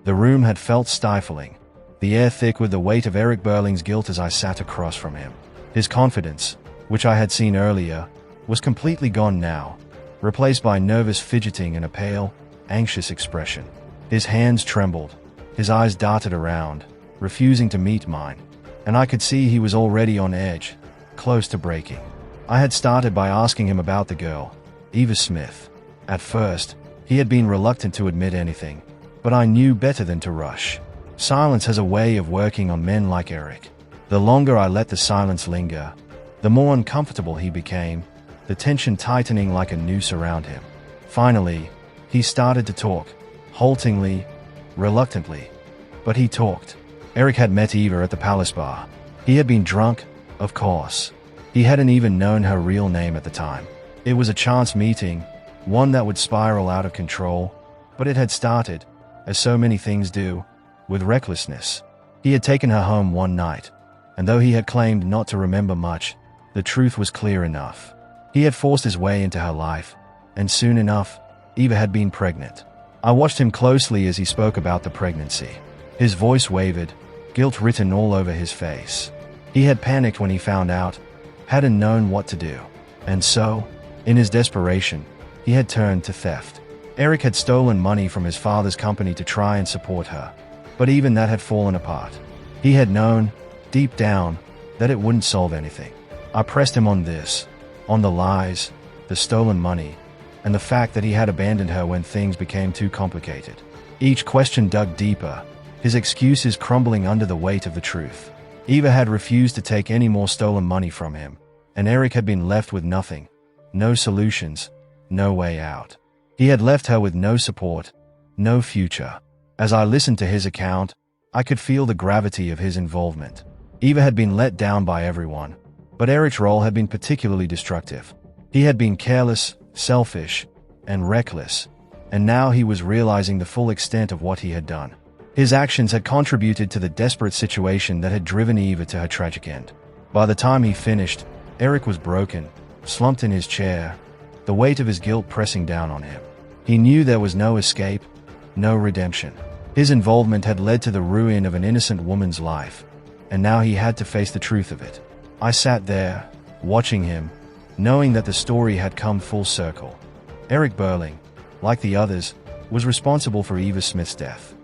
The room had felt stifling, the air thick with the weight of Eric Birling's guilt as I sat across from him. His confidence, which I had seen earlier, was completely gone now, replaced by nervous fidgeting and a pale, anxious expression. His hands trembled, his eyes darted around, refusing to meet mine, and I could see he was already on edge, close to breaking. I had started by asking him about the girl, Eva Smith. At first, he had been reluctant to admit anything, but I knew better than to rush. Silence has a way of working on men like Eric. The longer I let the silence linger, the more uncomfortable he became, the tension tightening like a noose around him. Finally, he started to talk, haltingly, reluctantly. But he talked. Eric had met Eva at the Palace Bar. He had been drunk, of course. He hadn't even known her real name at the time. It was a chance meeting, one that would spiral out of control, but it had started, as so many things do, with recklessness. He had taken her home one night, and though he had claimed not to remember much, the truth was clear enough. He had forced his way into her life, and soon enough, Eva had been pregnant. I watched him closely as he spoke about the pregnancy. His voice wavered, guilt written all over his face. He had panicked when he found out, hadn't known what to do. And so, in his desperation, he had turned to theft. Eric had stolen money from his father's company to try and support her, but even that had fallen apart. He had known, deep down, that it wouldn't solve anything. I pressed him on this, on the lies, the stolen money, and the fact that he had abandoned her when things became too complicated. Each question dug deeper, his excuses crumbling under the weight of the truth. Eva had refused to take any more stolen money from him, and Eric had been left with nothing. No solutions, no way out. He had left her with no support, no future. As I listened to his account, I could feel the gravity of his involvement. Eva had been let down by everyone, but Eric's role had been particularly destructive. He had been careless, selfish, and reckless, and now he was realizing the full extent of what he had done. His actions had contributed to the desperate situation that had driven Eva to her tragic end. By the time he finished, Eric was broken, slumped in his chair, the weight of his guilt pressing down on him. He knew there was no escape, no redemption. His involvement had led to the ruin of an innocent woman's life, and now he had to face the truth of it. I sat there, watching him, knowing that the story had come full circle. Eric Birling, like the others, was responsible for Eva Smith's death.